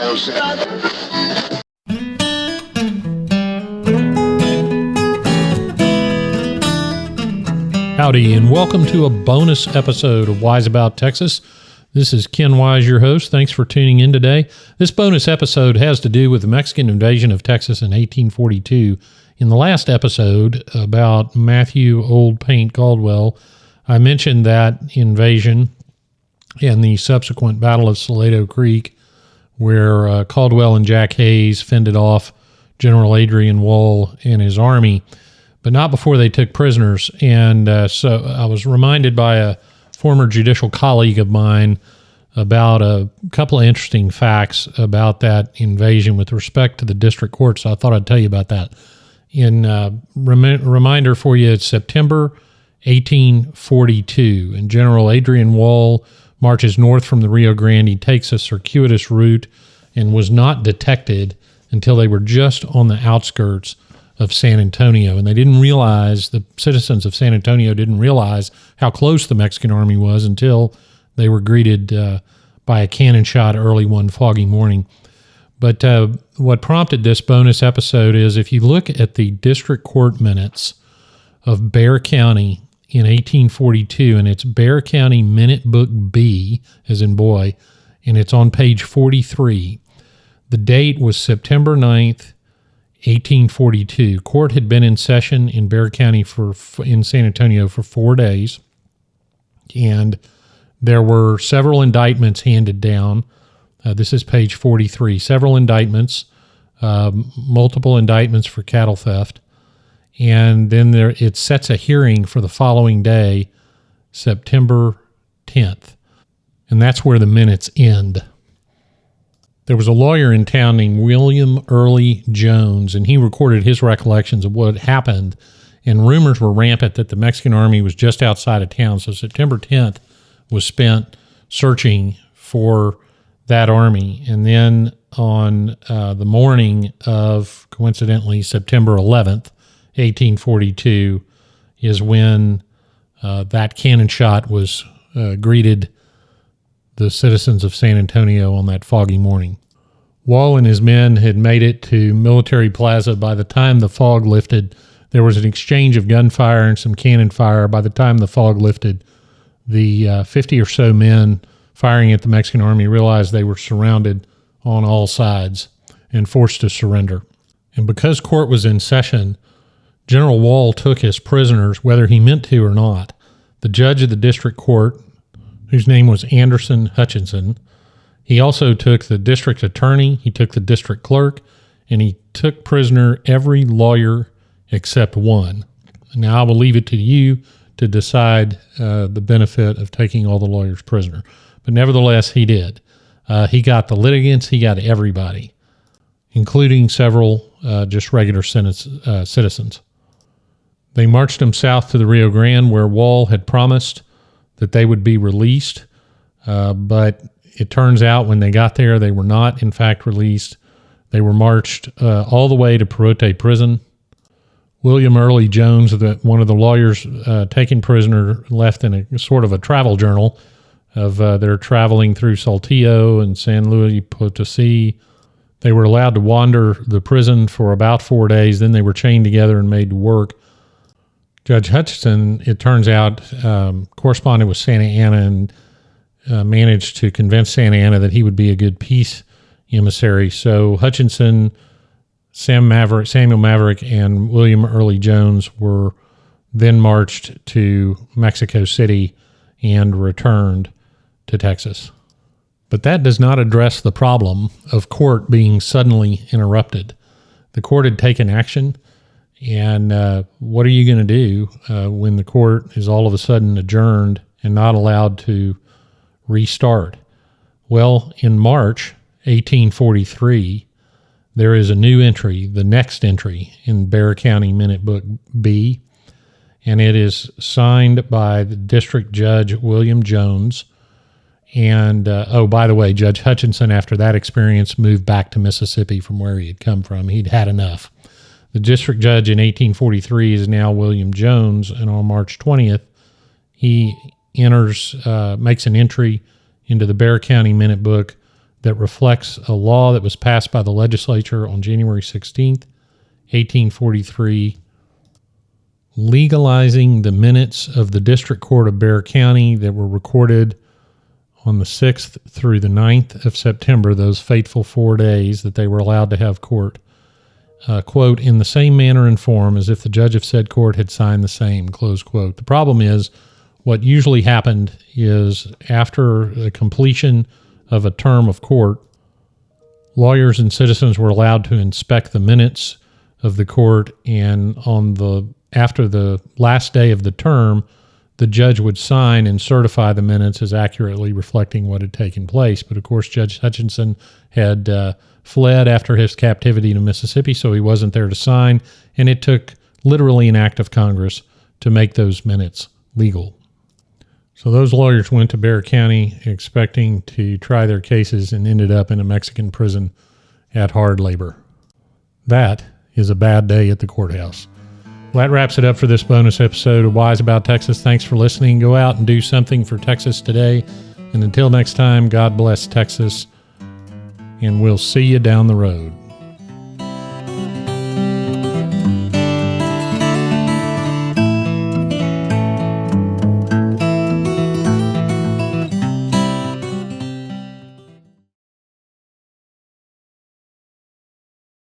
Howdy, and welcome to a bonus episode of Wise About Texas. This is Ken Wise, your host. Thanks for tuning in today. This bonus episode has to do with the Mexican invasion of Texas in 1842. In the last episode about Matthew Old Paint Caldwell, I mentioned that invasion and the subsequent Battle of Salado Creek, where Caldwell and Jack Hayes fended off General Adrian Wall and his army, but not before they took prisoners. And so I was reminded by a former judicial colleague of mine about a couple of interesting facts about that invasion with respect to the district court. So I thought I'd tell you about that. In reminder for you, it's September 1842, and General Adrian Wall marches north from the Rio Grande. He takes a circuitous route and was not detected until they were just on the outskirts of San Antonio. And they didn't realize, the citizens of San Antonio didn't realize how close the Mexican army was until they were greeted by a cannon shot early one foggy morning. But what prompted this bonus episode is, if you look at the district court minutes of Bexar County in 1842, and it's Bexar County Minute Book B, as in boy, and it's on page 43. The date was September 9th, 1842. Court had been in session in Bexar County in San Antonio for 4 days, and there were several indictments handed down. This is page 43. Several indictments, multiple indictments for cattle theft, and then it sets a hearing for the following day, September 10th, and that's where the minutes end. There was a lawyer in town named William Early Jones, and he recorded his recollections of what happened, and rumors were rampant that the Mexican army was just outside of town. So September 10th was spent searching for that army. And then on the morning of, coincidentally, September 11th, 1842, is when that cannon shot was greeted the citizens of San Antonio on that foggy morning. Wall and his men had made it to Military Plaza. By the time the fog lifted, there was an exchange of gunfire and some cannon fire. By the time the fog lifted, the 50 or so men firing at the Mexican army realized they were surrounded on all sides and forced to surrender. And because court was in session, General Wall took his prisoners, whether he meant to or not. The judge of the district court, whose name was Anderson Hutchinson, he also took the district attorney, he took the district clerk, and he took prisoner every lawyer except one. Now, I will leave it to you to decide the benefit of taking all the lawyers prisoner. But nevertheless, he did. He got the litigants, he got everybody, including several just regular citizens. They marched them south to the Rio Grande, where Wall had promised that they would be released, but it turns out when they got there, they were not, in fact, released. They were marched all the way to Perote Prison. William Early Jones, one of the lawyers taken prisoner, left in a sort of a travel journal of their traveling through Saltillo and San Luis Potosi. They were allowed to wander the prison for about 4 days. Then they were chained together and made to work. Judge Hutchinson, it turns out, corresponded with Santa Anna and managed to convince Santa Anna that he would be a good peace emissary. So Hutchinson, Samuel Maverick, and William Early Jones were then marched to Mexico City and returned to Texas. But that does not address the problem of court being suddenly interrupted. The court had taken action, and what are you going to do when the court is all of a sudden adjourned and not allowed to restart? Well, in March 1843, there is a new entry, the next entry in Bexar County Minute Book B, and it is signed by the district judge, William Jones. And, by the way, Judge Hutchinson, after that experience, moved back to Mississippi from where he had come from. He'd had enough. The district judge in 1843 is now William Jones, and on March 20th, he makes an entry into the Bexar County Minute Book that reflects a law that was passed by the legislature on January 16th, 1843, legalizing the minutes of the District Court of Bexar County that were recorded on the 6th through the 9th of September, those fateful 4 days that they were allowed to have court, quote, in the same manner and form as if the judge of said court had signed the same, close quote. The problem is, what usually happened is after the completion of a term of court, lawyers and citizens were allowed to inspect the minutes of the court, and after the last day of the term, the judge would sign and certify the minutes as accurately reflecting what had taken place. But of course, Judge Hutchinson had fled after his captivity to Mississippi, so he wasn't there to sign, and it took literally an act of Congress to make those minutes legal. So those lawyers went to Bexar County expecting to try their cases and ended up in a Mexican prison at hard labor. That is a bad day at the courthouse. Well, that wraps it up for this bonus episode of Wise About Texas. Thanks for listening. Go out and do something for Texas today. And until next time, God bless Texas, and we'll see you down the road.